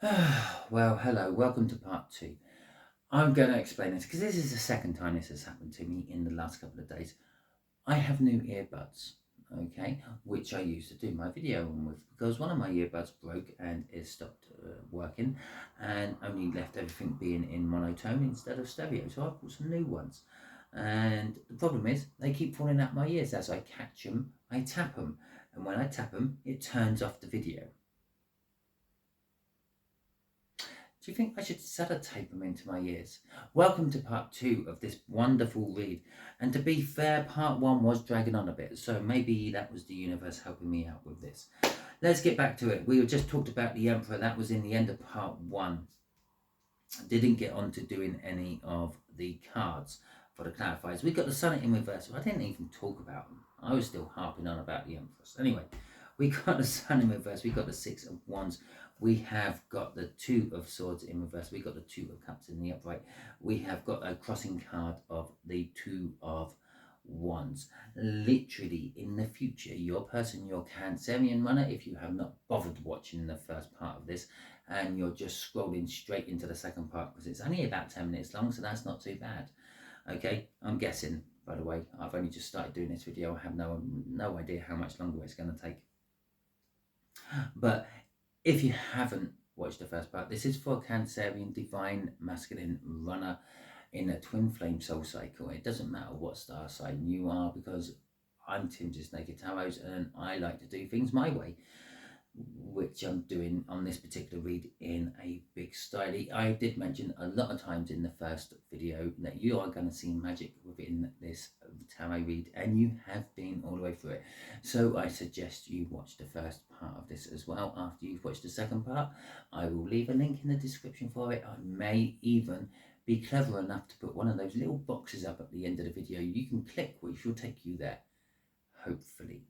Well, hello, welcome to part two. I'm going to explain this because this is the second time this has happened to me in the last couple of days. I have new earbuds, okay, which I use to do my video on with because one of my earbuds broke and it stopped working and only left everything being in monotone instead of stereo. So I bought some new ones. And the problem is they keep falling out my ears. As I catch them, I tap them. And when I tap them, it turns off the video. Do you think I should sellotape them into my ears? Welcome to part two of this wonderful read. And to be fair, part one was dragging on a bit, so maybe that was the universe helping me out with this. Let's get back to it. We just talked about the Emperor. That was in the end of part one. Didn't get on to doing any of the cards for the clarifiers. We got the Sun in reverse. I didn't even talk about them. I was still harping on about the Empress. Anyway, we got the Sun in reverse. We got the Six of Wands. We have got the Two of Swords in reverse. We got the Two of Cups in the upright. We have got a crossing card of the Two of Wands. Literally, in the future, your person, your Cancerian runner, if you have not bothered watching the first part of this, and you're just scrolling straight into the second part because it's only about 10 minutes long, so that's not too bad. Okay, I'm guessing, by the way, I've only just started doing this video. I have no idea how much longer it's going to take. But if you haven't watched the first part, this is for a Cancerian divine masculine runner in a twin flame soul cycle. It doesn't matter what star sign you are, because I'm Timsy Naked Tarot and I like to do things my way, which I'm doing on this particular read in a big style. I did mention a lot of times in the first video that you are going to see magic within this tarot read, and you have been all the way through it. So I suggest you watch the first part of this as well after you've watched the second part. I will leave a link in the description for it. I may even be clever enough to put one of those little boxes up at the end of the video. You can click, which will take you there, hopefully.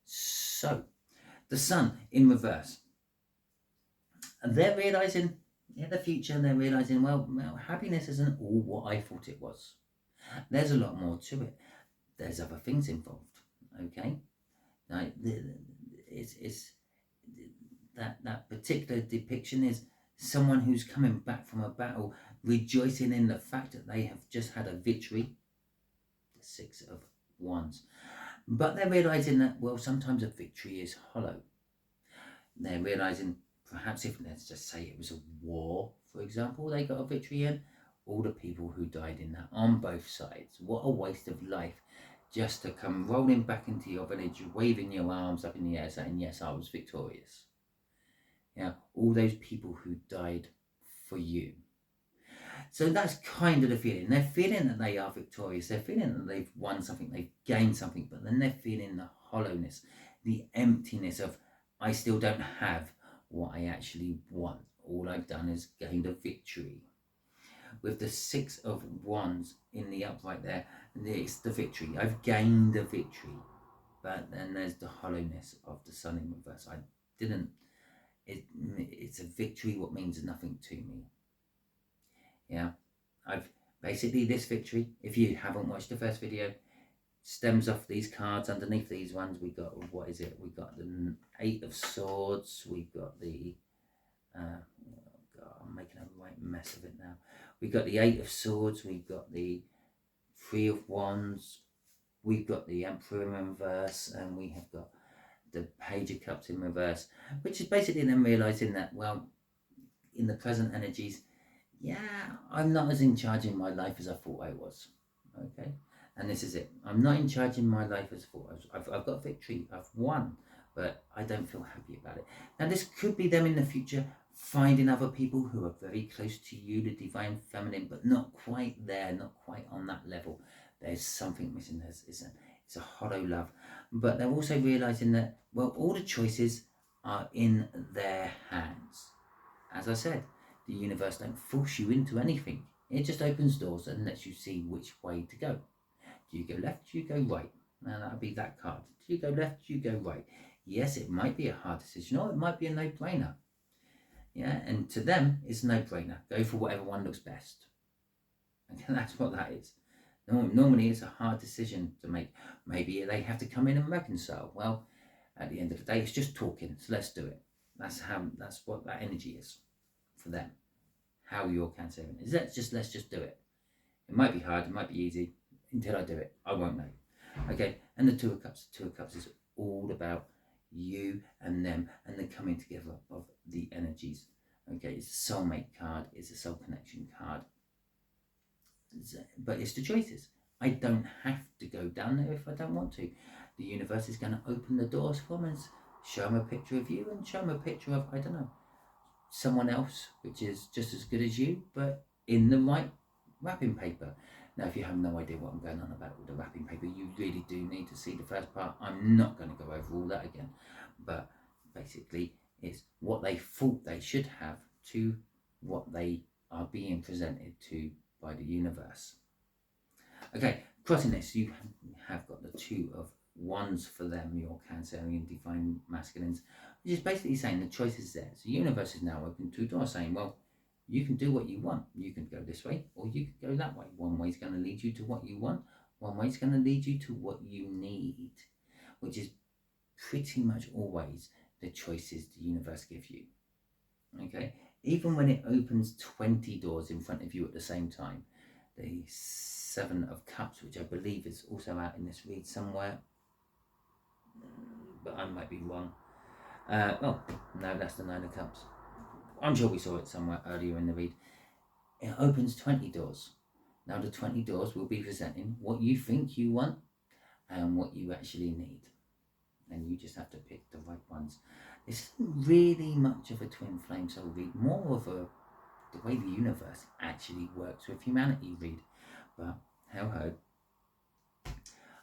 So the Sun in reverse, and they're realizing in the future, and they're realizing, well, happiness isn't all what I thought it was. There's a lot more to it. There's other things involved. Okay, now, it's that particular depiction is someone who's coming back from a battle, rejoicing in the fact that they have just had a victory. The Six of Wands. But they're realizing that, well, sometimes a victory is hollow. They're realizing, perhaps if, let's just say it was a war, for example, they got a victory in, all the people who died in that on both sides. What a waste of life, just to come rolling back into your village, waving your arms up in the air, saying, yes, I was victorious. Yeah, all those people who died for you. So that's kind of the feeling. They're feeling that they are victorious. They're feeling that they've won something, they've gained something, but then they're feeling the hollowness, the emptiness of, I still don't have what I actually want. All I've done is gained a victory. With the Six of Wands in the upright there, it's the victory. I've gained a victory. But then there's the hollowness of the Sun in reverse. It's a victory what means nothing to me. Yeah, I've basically, this victory, if you haven't watched the first video, stems off these cards. Underneath these ones, we got, what is it? We got the Eight of Swords. We've got the oh God, I'm making a right mess of it now. We got the Eight of Swords. We've got the Three of Wands. We've got the Emperor in reverse, and we have got the Page of Cups in reverse, which is basically them realizing that, well, in the present energies, yeah, I'm not as in charge in my life as I thought I was. Okay, and this is it. I'm not in charge in my life as I thought I was. I've got victory. I've won, but I don't feel happy about it. Now, this could be them in the future finding other people who are very close to you, the divine feminine, but not quite there, not quite on that level. There's something missing. It's a hollow love. But they're also realizing that, well, all the choices are in their hands. As I said, the universe don't force you into anything. It just opens doors and lets you see which way to go. Do you go left? Do you go right? Now, that'll be that card. Do you go left? Do you go right? Yes, it might be a hard decision, or it might be a no-brainer. Yeah, and to them, it's a no-brainer. Go for whatever one looks best. And that's what that is. Normally, it's a hard decision to make. Maybe they have to come in and reconcile. Well, at the end of the day, it's just talking, so let's do it. That's what that energy is for them. How your Cancerian is. Let's just do it. It might be hard, it might be easy. Until I do it, I won't know. Okay, and the Two of Cups. Two of Cups is all about you and them and the coming together of the energies. Okay, it's a soulmate card, it's a soul connection card. But it's the choices. I don't have to go down there if I don't want to. The universe is going to open the doors for me and show them a picture of you and show them a picture of, I don't know, someone else, which is just as good as you, but in the right wrapping paper. Now, if you have no idea what I'm going on about with the wrapping paper, you really do need to see the first part. I'm not going to go over all that again, but basically it's what they thought they should have to what they are being presented to by the universe. Okay, crossing this, you have got the Two of Wands for them, your Cancerian divine masculines, which is basically saying the choice is there. So the universe is now open to doors, saying, well, you can do what you want. You can go this way or you can go that way. One way is going to lead you to what you want. One way is going to lead you to what you need, which is pretty much always the choices the universe gives you. Okay, even when it opens 20 doors in front of you at the same time, the Seven of Cups, which I believe is also out in this read somewhere, but I might be wrong. No, that's the Nine of Cups. I'm sure we saw it somewhere earlier in the read. It opens 20 doors. Now the 20 doors will be presenting what you think you want and what you actually need. And you just have to pick the right ones. This isn't really much of a twin flame soul read, more of the way the universe actually works with humanity read. But ho,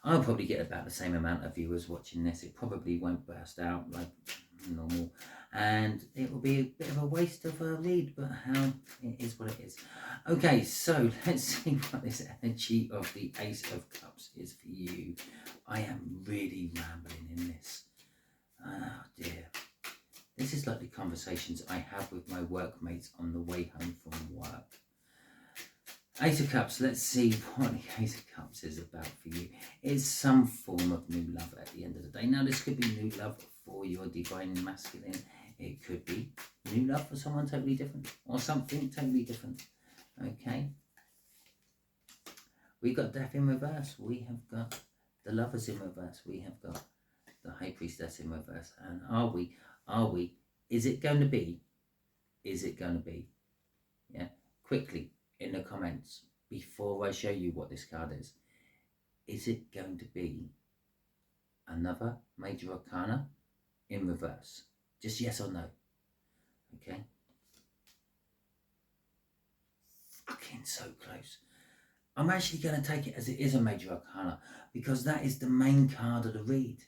I'll probably get about the same amount of viewers watching this. It probably won't burst out like normal, and it will be a bit of a waste of a read, but how it is what it is. Okay, so let's see what this energy of the Ace of Cups is for you. I am really rambling in this. Oh dear. This is like the conversations I have with my workmates on the way home from work. Ace of Cups, let's see what the Ace of Cups is about for you. It's some form of new love at the end of the day. Now, this could be new love for your divine masculine. It could be new love for someone totally different or something totally different. Okay. We got Death in reverse. We have got the Lovers in reverse. We have got the High Priestess in reverse. And are we, is it going to be, yeah, quickly in the comments before I show you what this card is it going to be another Major Arcana in reverse? Just yes or no. Okay. Fucking so close. I'm actually going to take it as it is a Major Arcana because that is the main card of the read.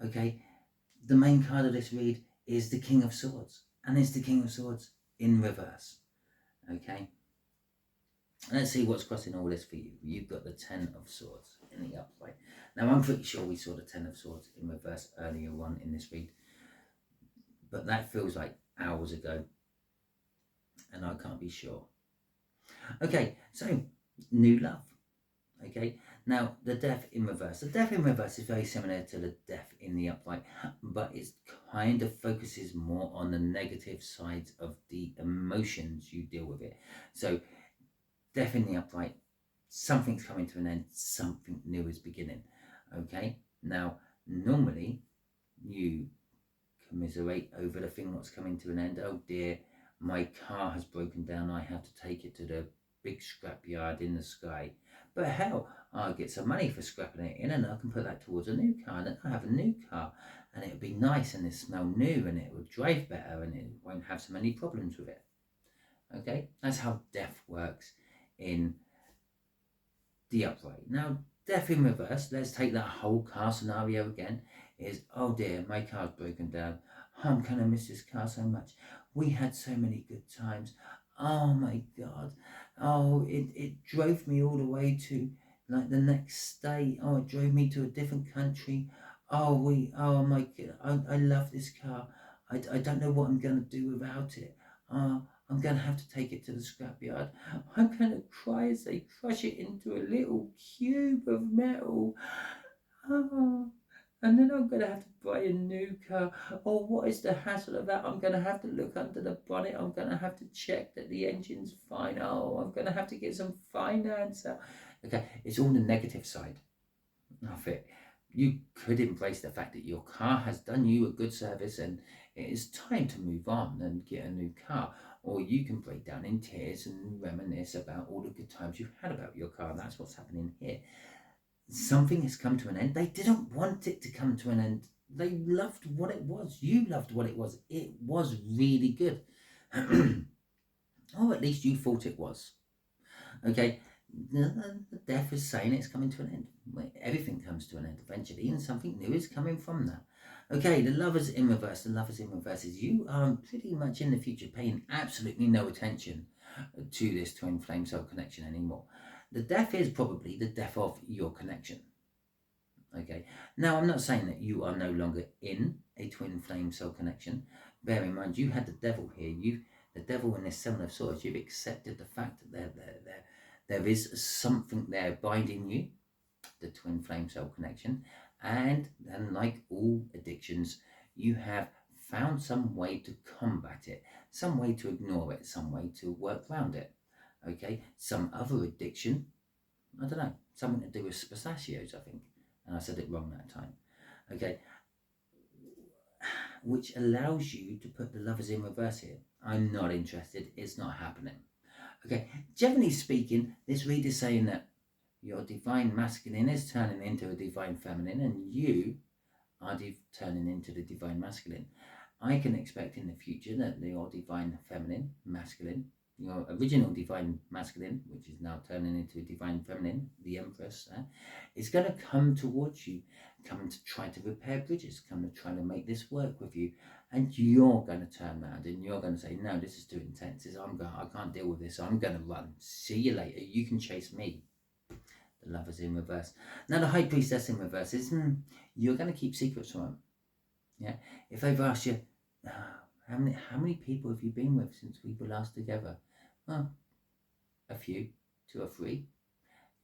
Okay. The main card of this read is the King of Swords, and it's the King of Swords in reverse. Okay. Let's see what's crossing all this for you. You've got the Ten of Swords in the upright. Now, I'm pretty sure we saw the Ten of Swords in reverse earlier on in this read, but that feels like hours ago, and I can't be sure. Okay, so new love. Okay, now the Death in reverse. The Death in reverse is very similar to the Death in the upright, but it kind of focuses more on the negative sides of the emotions you deal with it. So Death in the upright, something's coming to an end, something new is beginning. Okay, now normally you commiserate over the thing that's coming to an end. Oh dear, my car has broken down, I have to take it to the big scrapyard in the sky. But hell, I'll get some money for scrapping it in and I can put that towards a new car, and then I have a new car and it'll be nice and it'll smell new and it will drive better and it won't have so many problems with it. Okay, that's how death works in the upright. Now, Death in reverse, let's take that whole car scenario again, is, oh dear, my car's broken down. I'm going to miss this car so much. We had so many good times. Oh my God. Oh, it drove me all the way to like the next state. Oh, it drove me to a different country. Oh my God, I love this car. I don't know what I'm going to do without it. I'm going to have to take it to the scrapyard. I'm going to cry as they crush it into a little cube of metal. Oh, and then I'm going to have to buy a new car. Oh, what is the hassle of that? I'm going to have to look under the bonnet. I'm going to have to check that the engine's fine. Oh, I'm going to have to get some finance out. Okay, it's all the negative side of it. You could embrace the fact that your car has done you a good service and it is time to move on and get a new car. Or you can break down in tears and reminisce about all the good times you've had about your car. That's what's happening here. Something has come to an end. They didn't want it to come to an end. They loved what it was. You loved what it was. It was really good. Or at least you thought it was. Okay, the death is saying it's coming to an end. Everything comes to an end eventually, and something new is coming from that. Okay, the lovers in reverse. The lovers in reverse is you are pretty much in the future paying absolutely no attention to this twin flame soul connection anymore. The death is probably the death of your connection. Okay, now I'm not saying that you are no longer in a twin flame soul connection. Bear in mind, you had the devil here. The devil in this Seven of Swords, you've accepted the fact that there is something there binding you, the twin flame soul connection, and like all addictions, you have found some way to combat it, some way to ignore it, some way to work around it. Okay, some other addiction, I don't know, something to do with pistachios, I think, and I said it wrong that time. Okay, which allows you to put the lovers in reverse here. I'm not interested, it's not happening. Okay, generally speaking, this read is saying that your divine masculine is turning into a divine feminine and you are turning into the divine masculine. I can expect in the future that your divine feminine, masculine, your original divine masculine, which is now turning into a divine feminine, the Empress, is going to come towards you, come to try to repair bridges, come to try to make this work with you, and you're going to turn around and you're going to say, no, this is too intense. I can't deal with this. I'm going to run. See you later. You can chase me. The lovers in reverse. Now the high priestess in reverse is you're going to keep secrets from them. Yeah. If they've asked you, how many people have you been with since we were last together? Well, a few, 2 or 3.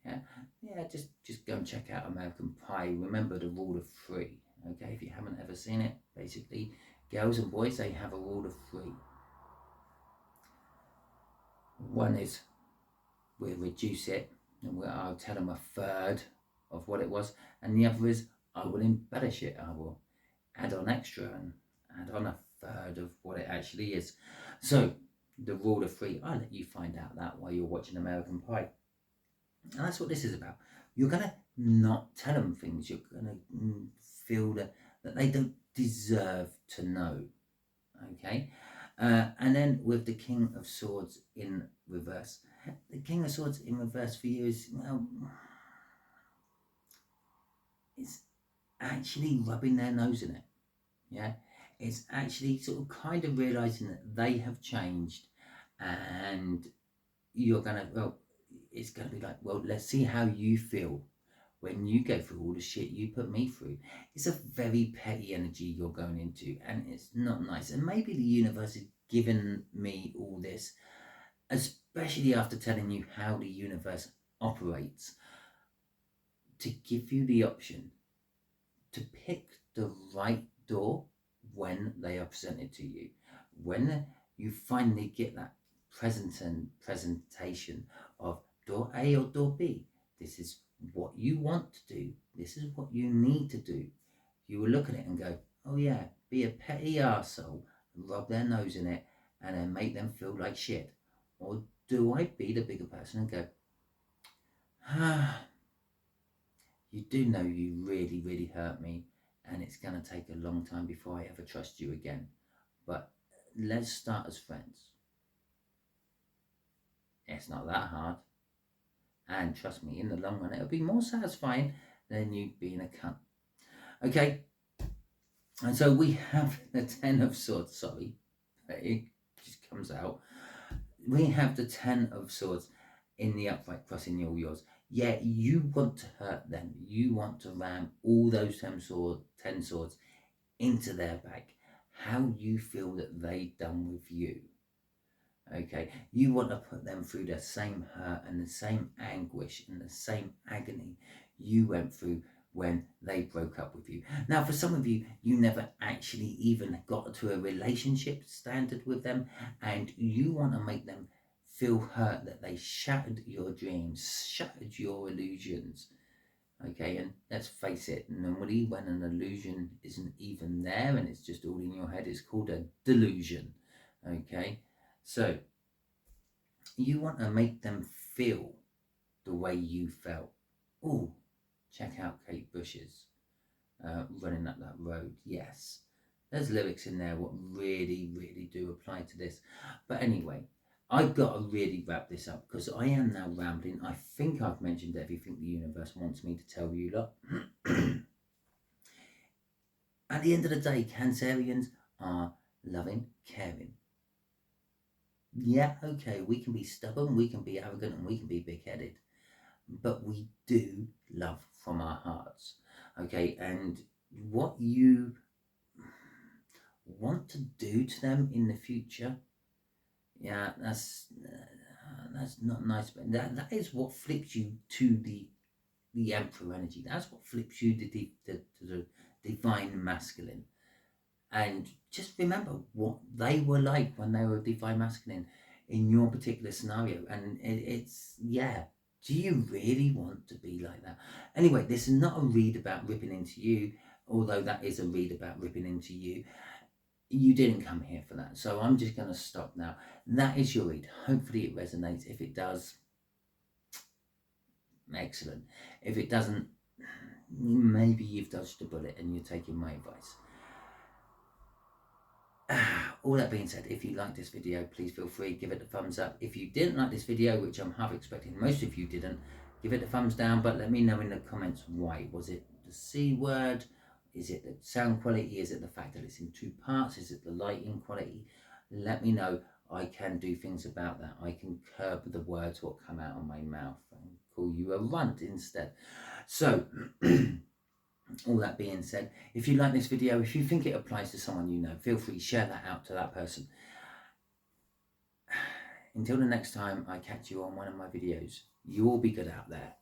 Yeah. Just go and check out American Pie. Remember the rule of 3. Okay, if you haven't ever seen it, basically, girls and boys, they have a rule of 3. One is we'll reduce it, and I'll tell them 1/3 of what it was, and the other is I will embellish it. I will add on extra and add on 1/3 of what it actually is. So the rule of 3, I'll let you find out that while you're watching American Pie. And that's what this is about. You're going to not tell them things. You're going to feel that they don't deserve to know. Okay? And then with the King of Swords in reverse. The King of Swords in reverse for you is, well, it's actually rubbing their nose in it. Yeah? It's actually sort of kind of realising that they have changed and you're going to, well, it's going to be like, well, let's see how you feel when you go through all the shit you put me through. It's a very petty energy you're going into and it's not nice. And maybe the universe has given me all this, especially after telling you how the universe operates, to give you the option to pick the right door when they are presented to you. When you finally get that presentation of door A or door B, this is what you want to do, this is what you need to do, you will look at it and go, oh yeah, be a petty arsehole, rub their nose in it and then make them feel like shit? Or do I be the bigger person and go, you do know you really, really hurt me and it's going to take a long time before I ever trust you again, but let's start as friends. It's not that hard. And trust me, in the long run, it'll be more satisfying than you being a cunt. Okay? And so we have the 10 of Swords. Sorry, it just comes out. We have the 10 of Swords in the upright crossing all yours. Yeah, you want to hurt them. You want to ram all those 10 swords into their bag. How you feel that they done with you. Okay, you want to put them through the same hurt and the same anguish and the same agony you went through when they broke up with you. Now, for some of you, you never actually even got to a relationship standard with them, and you want to make them feel hurt that they shattered your dreams, shattered your illusions. Okay, and let's face it, normally when an illusion isn't even there and it's just all in your head, it's called a delusion. Okay, so you want to make them feel the way you felt. Oh, check out Kate Bush's Running Up That Road. Yes, there's lyrics in there what really do apply to this. But anyway, I've got to really wrap this up because I am now rambling. I think I've mentioned everything the universe wants me to tell you lot. At the end of the day, Cancerians are loving, caring. Yeah, okay, we can be stubborn, we can be arrogant, and we can be big-headed, but we do love from our hearts. Okay, and what you want to do to them in the future, yeah, that's not nice, but that is what flips you to the Emperor energy. That's what flips you to the divine masculine. And just remember what they were like when they were divine masculine in your particular scenario. And it's, yeah, do you really want to be like that? Anyway, this is not a read about ripping into you, although that is a read about ripping into you. You didn't come here for that. So I'm just going to stop now. That is your read. Hopefully it resonates. If it does, excellent. If it doesn't, maybe you've dodged a bullet and you're taking my advice. All that being said, if you like this video, please feel free, give it a thumbs up. If you didn't like this video, which I'm half expecting most of you didn't, give it a thumbs down, but let me know in the comments why. Was it the C word? Is it the sound quality? Is it the fact that it's in two parts? Is it the lighting quality? Let me know. I can do things about that. I can curb the words what come out of my mouth and call you a runt instead. So, all that being said, if you like this video, if you think it applies to someone you know, feel free to share that out to that person. Until the next time I catch you on one of my videos, you all be good out there.